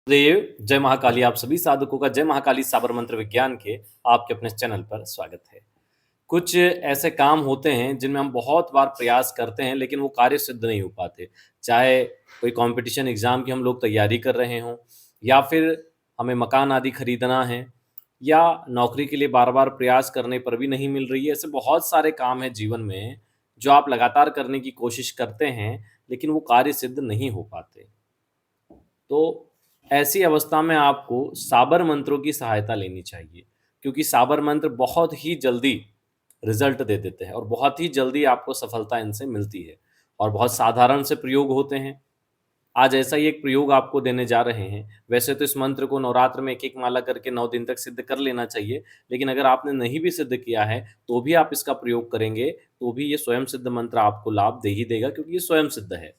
देव जय महाकाली। आप सभी साधकों का जय महाकाली साबर मंत्र विज्ञान के आपके अपने चैनल पर स्वागत है। कुछ ऐसे काम होते हैं जिनमें हम बहुत बार प्रयास करते हैं लेकिन वो कार्य सिद्ध नहीं हो पाते। चाहे कोई कंपटीशन एग्जाम की हम लोग तैयारी कर रहे हों, या फिर हमें मकान आदि खरीदना है, या नौकरी के लिए बार बार प्रयास करने पर भी नहीं मिल रही है। ऐसे बहुत सारे काम हैं जीवन में जो आप लगातार करने की कोशिश करते हैं लेकिन वो कार्य सिद्ध नहीं हो पाते। तो ऐसी अवस्था में आपको साबर मंत्रों की सहायता लेनी चाहिए, क्योंकि साबर मंत्र बहुत ही जल्दी रिजल्ट दे देते हैं और बहुत ही जल्दी आपको सफलता इनसे मिलती है और बहुत साधारण से प्रयोग होते हैं। आज ऐसा ही एक प्रयोग आपको देने जा रहे हैं। वैसे तो इस मंत्र को नवरात्र में एक-एक माला करके 9 दिन तक सिद्ध कर लेना चाहिए, लेकिन अगर आपने नहीं भी सिद्ध किया है, तो भी आप इसका प्रयोग करेंगे, तो भी ये स्वयं सिद्ध मंत्र आपको लाभ दे ही देगा, क्योंकि ये स्वयं सिद्ध है।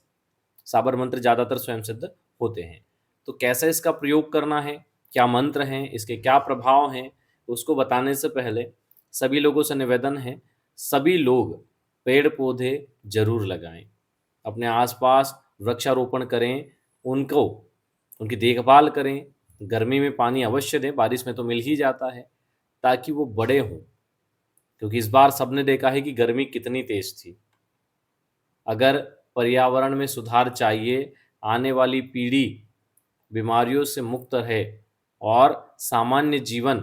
साबर मंत्र ज़्यादातर स्वयं सिद्ध होते हैं। तो कैसे इसका प्रयोग करना है, क्या मंत्र हैं, इसके क्या प्रभाव हैं, उसको बताने से पहले सभी लोगों से निवेदन है, सभी लोग पेड़-पौधे ज़रूर लगाएँ। अपने आस-पास वृक्षारोपण करें, उनको उनकी देखभाल करें, गर्मी में पानी अवश्य दें, बारिश में तो मिल ही जाता है, ताकि वो बड़े हों। क्योंकि इस बार सबने देखा है कि गर्मी कितनी तेज़ थी। अगर पर्यावरण में सुधार चाहिए, आने वाली पीढ़ी बीमारियों से मुक्त रहे और सामान्य जीवन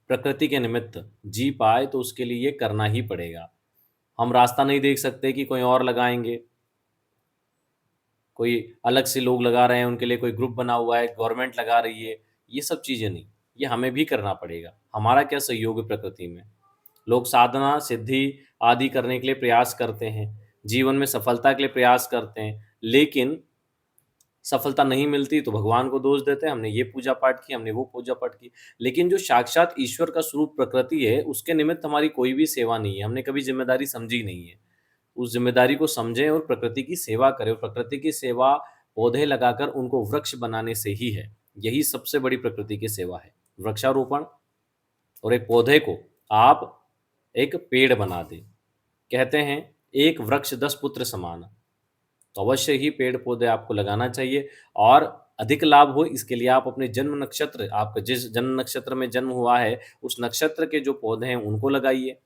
प्रकृति के निमित्त जी पाए, तो उसके लिए ये करना ही पड़ेगा। हम रास्ता नहीं देख सकते कि कोई और लगाएँगे, कोई अलग से लोग लगा रहे हैं, उनके लिए कोई ग्रुप बना हुआ है, गवर्नमेंट लगा रही है, ये सब चीज़ें नहीं, ये हमें भी करना पड़ेगा। हमारा क्या सहयोग है प्रकृति में? लोग साधना, सिद्धि आदि करने के लिए प्रयास करते हैं, जीवन में सफलता के लिए प्रयास करते हैं, लेकिन सफलता नहीं मिलती तो भगवान को दोष देते हैं, हमने ये पूजा पाठ की, हमने वो पूजा पाठ की। लेकिन जो साक्षात ईश्वर का स्वरूप प्रकृति है, उसके निमित्त हमारी कोई भी सेवा नहीं है, हमने कभी ज़िम्मेदारी समझी नहीं है। उस ज़िम्मेदारी को समझें और प्रकृति की सेवा करें, और प्रकृति की सेवा पौधे लगाकर उनको वृक्ष बनाने से ही है। यही सबसे बड़ी प्रकृति की सेवा है, वृक्षारोपण। और एक पौधे को आप एक पेड़ बना दें। कहते हैं, "एक वृक्ष 10 पुत्र समान।" तो अवश्य ही पेड़-पौधे आपको लगाना चाहिए, और अधिक लाभ हो इसके लिए आप अपने जन्म नक्षत्र, आपका जिस जन्म नक्षत्र में जन्म हुआ है, उस नक्षत्र के जो पौधे हैं उनको लगाइए।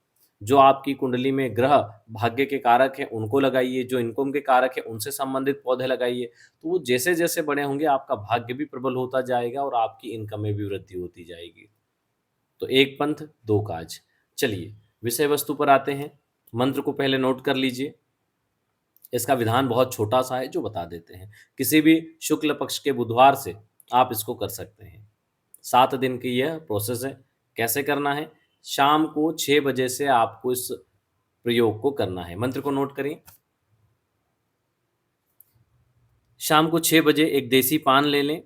जो आपकी कुंडली में ग्रह भाग्य के कारक हैं उनको लगाइए, जो इनकम के कारक हैं उनसे संबंधित पौधे लगाइए। तो वो जैसे-जैसे बड़े होंगे, आपका भाग्य भी प्रबल होता जाएगा और आपकी इनकम में भी वृद्धि होती जाएगी। तो एक पंथ दो काज। चलिए विषय वस्तु पर आते हैं। मंत्र को पहले नोट कर लीजिए। इसका विधान बहुत छोटा-सा है जो बता देते हैं। किसी भी शुक्ल पक्ष के बुधवार से आप इसको कर सकते हैं। 7 दिन की यह प्रोसेस है। कैसे करना है? शाम को 6 बजे से आपको इस प्रयोग को करना है। मंत्र को नोट करिए। शाम को 6 बजे एक देसी पान ले लें।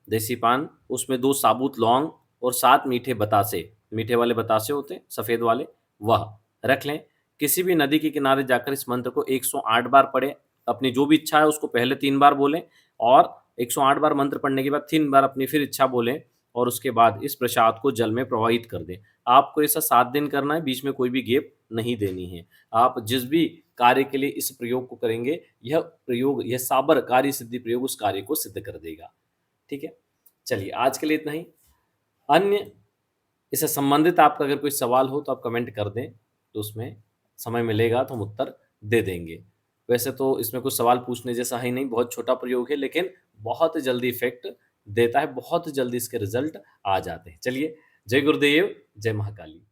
देसी पान, उसमें 2 साबुत लौंग और 7 मीठे बतासे, मीठे वाले बतासे होते हैं, सफ़ेद वाले, वह रख लें। किसी भी नदी के किनारे जाकर इस मंत्र को 108 बार पढ़ें। अपनी जो भी इच्छा है उसको पहले 3 बार बोलें, और 108 बार मंत्र पढ़ने के बाद 3 बार अपनी फिर इच्छा बोलें, और उसके बाद इस प्रसाद को जल में प्रवाहित कर दें। आपको ऐसा 7 दिन करना है, बीच में कोई भी गैप नहीं देनी है। आप जिस भी कार्य के लिए इस प्रयोग को करेंगे, यह प्रयोग, यह साबर कार्य सिद्धि प्रयोग उस कार्य को सिद्ध कर देगा। ठीक है? चलिए आज के लिए इतना ही। अन्य इससे संबंधित आपका अगर कोई सवाल हो तो आप कमेंट कर दें, तो उसमें समय मिलेगा तो हम उत्तर दे देंगे। वैसे तो इसमें कुछ सवाल पूछने जैसा है ही नहीं, बहुत छोटा प्रयोग है, लेकिन बहुत जल्दी इफ़ेक्ट देता है, बहुत जल्दी इसके रिज़ल्ट आ जाते हैं। चलिए, जय गुरुदेव, जय महाकाली।